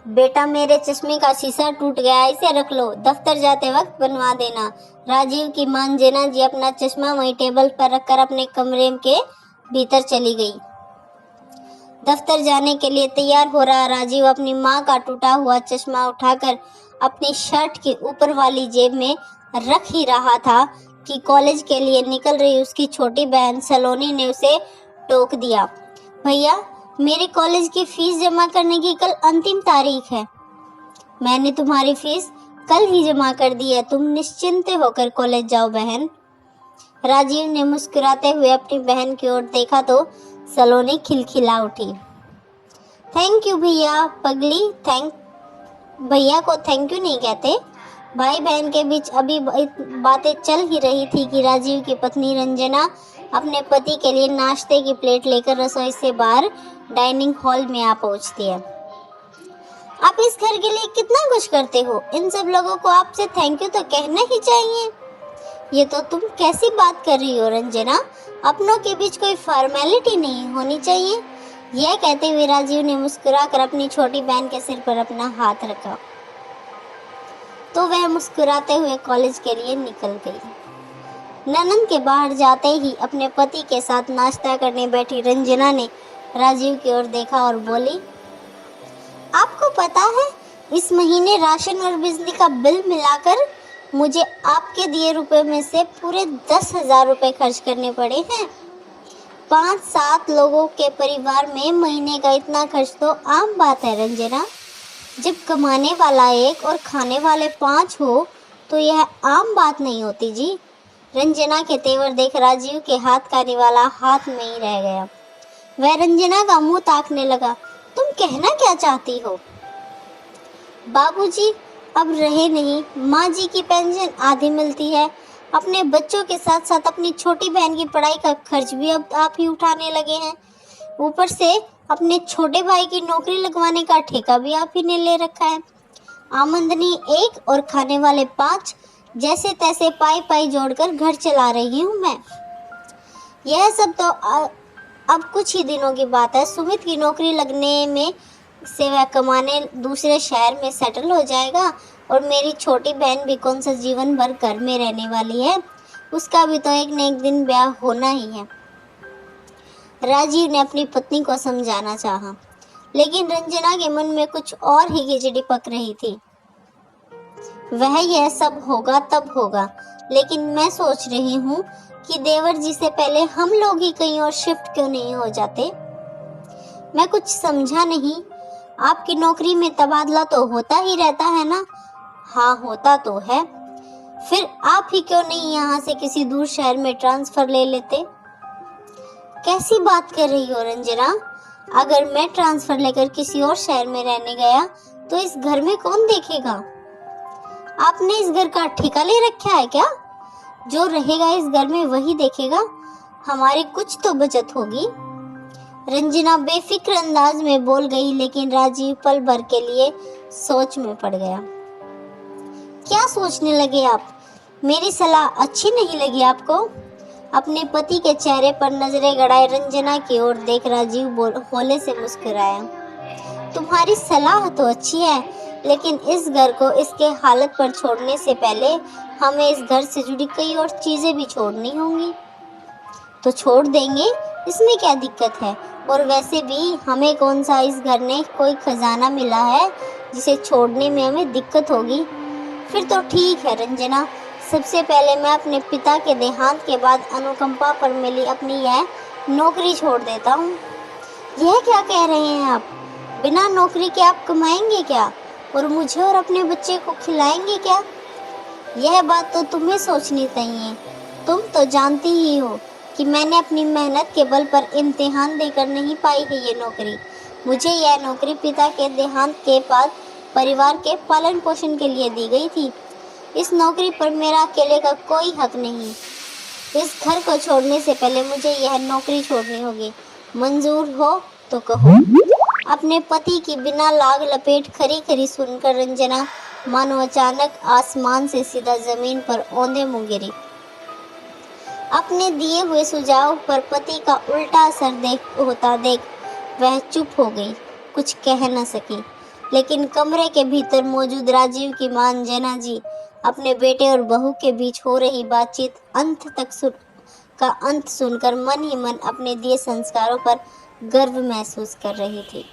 बेटा मेरे चश्मे का शीशा टूट गया, इसे रख लो, दफ्तर जाते वक्त बनवा देना। राजीव की मां जेना जी अपना चश्मा वहीं टेबल पर रखकर अपने कमरे के भीतर चली गई। दफ्तर जाने के लिए तैयार हो रहा राजीव अपनी मां का टूटा हुआ चश्मा उठाकर अपनी शर्ट की ऊपर वाली जेब में रख ही रहा था कि कॉलेज के लिए निकल रही उसकी छोटी बहन सलोनी ने उसे टोक दिया। भैया, मेरे कॉलेज की फीस जमा करने की कल अंतिम तारीख है। मैंने तुम्हारी फीस कल ही जमा कर दी है, तुम निश्चिंत होकर कॉलेज जाओ बहन। राजीव ने मुस्कुराते हुए अपनी बहन की ओर देखा तो सलोनी खिलखिला उठी। थैंक यू भैया। पगली, भैया को थैंक यू नहीं कहते। भाई बहन के बीच अभी बातें चल ही रही थी कि राजीव की पत्नी रंजना अपने पति के लिए नाश्ते की प्लेट लेकर रसोई से बाहर डाइनिंग हॉल में आ पहुंचती है। आप इस घर के लिए कितना कुछ करते हो, इन सब लोगों को आपसे थैंक यू तो कहना ही चाहिए। ये तो तुम कैसी बात कर रही हो रंजना, अपनों के बीच कोई फॉर्मेलिटी नहीं होनी चाहिए। यह कहते हुए राजीव ने मुस्कुराकर अपनी छोटी बहन के सिर पर अपना हाथ रखा तो वह मुस्कुराते हुए कॉलेज के लिए निकल गई। ननंद के बाहर जाते ही अपने पति के साथ नाश्ता करने बैठी रंजना ने राजीव की ओर देखा और बोली, आपको पता है इस महीने राशन और बिजली का बिल मिलाकर मुझे आपके दिए रुपए में से पूरे 10,000 रुपए खर्च करने पड़े हैं। 5-7 लोगों के परिवार में महीने का इतना खर्च तो आम बात है रंजना। जब कमाने वाला एक और खाने वाले 5 हो तो यह आम बात नहीं होती जी। रंजना के तेवर देख राजीव के हाथ का निवाला हाथ में ही रह गया। वह रंजना का मुंह ताकने लगा। तुम कहना क्या चाहती हो? बाबूजी अब रहे नहीं, माँ जी की पेंशन आधी मिलती है, अपने बच्चों के साथ साथ अपनी छोटी बहन की पढ़ाई का खर्च भी अब आप ही उठाने लगे हैं। ऊपर से अपने छोटे भाई की नौकरी लगवाने का ठेका भी आप ही ने ले रखा है। आमदनी 1 और खाने वाले 5, जैसे तैसे पाई पाई जोड़कर घर चला रही हूँ मैं। यह सब तो अब कुछ ही दिनों की बात है। सुमित की नौकरी लगने में से वह कमाने दूसरे शहर में सेटल हो जाएगा और मेरी छोटी बहन भी कौन सा जीवन भर घर में रहने वाली है, उसका भी तो एक न एक दिन ब्याह होना ही है। राजीव ने अपनी पत्नी को समझाना चाहा, लेकिन रंजना के मन में कुछ और ही खिचड़ी पक रही थी। वह यह सब होगा तब होगा, लेकिन मैं सोच रही हूँ कि देवर जी से पहले हम लोग ही कहीं और शिफ्ट क्यों नहीं हो जाते। मैं कुछ समझा नहीं। आपकी नौकरी में तबादला तो होता ही रहता है ना? हाँ, होता तो है। फिर आप ही क्यों नहीं यहाँ से किसी दूर शहर में ट्रांसफर ले लेते? कैसी बात कर रही हो रंजना? अगर मैं ट्रांसफर लेकर किसी और शहर में रहने गया तो इस घर में कौन देखेगा? आपने इस घर का ठेका ले रखा है क्या? जो रहेगा इस घर में वही देखेगा। हमारी कुछ तो बचत होगी। रंजना बेफिक्र अंदाज में बोल गई, लेकिन राजीव पल भर के लिए सोच में पड़ गया। क्या सोचने लगे आप? मेरी सलाह अच्छी नहीं लगी आपको? अपने पति के चेहरे पर नजरें गड़ाए रंजना की ओर देख राजीव होले से मुस्कुराया। तुम्हारी सलाह तो अच्छी है, लेकिन इस घर को इसके हालत पर छोड़ने से पहले हमें इस घर से जुड़ी कई और चीजें भी छोड़नी होंगी। तो छोड़ देंगे, इसमें क्या दिक्कत है? और वैसे भी हमें कौन सा इस घर ने कोई खजाना मिला है जिसे छोड़ने में हमें दिक्कत होगी। फिर तो ठीक है रंजना, सबसे पहले मैं अपने पिता के देहांत के बाद अनुकंपा पर मिली अपनी यह नौकरी छोड़ देता हूँ। यह क्या कह रहे हैं आप? बिना नौकरी के आप कमाएंगे क्या और मुझे और अपने बच्चे को खिलाएंगे क्या? यह बात तो तुम्हें सोचनी चाहिए। तुम तो जानती ही हो कि मैंने अपनी मेहनत के बल पर इम्तिहान देकर नहीं पाई है ये नौकरी। मुझे यह नौकरी पिता के देहांत के बाद परिवार के पालन पोषण के लिए दी गई थी। इस नौकरी पर मेरा अकेले का कोई हक नहीं। इस घर को छोड़ने से पहले मुझे यह नौकरी छोड़नी होगी। मंजूर हो तो कहो। अपने पति की बिना लाग लपेट खरी खरी सुनकर रंजना मानो अचानक आसमान से सीधा जमीन पर औंधे मुंह गिरी। अपने दिए हुए सुझाव पर पति का उल्टा असर होता देख वह चुप हो गई, कुछ कह न सकी। लेकिन कमरे के भीतर मौजूद राजीव की मां अंजना जी अपने बेटे और बहू के बीच हो रही बातचीत का अंत सुनकर मन ही मन अपने दिए संस्कारों पर गर्व महसूस कर रही थी।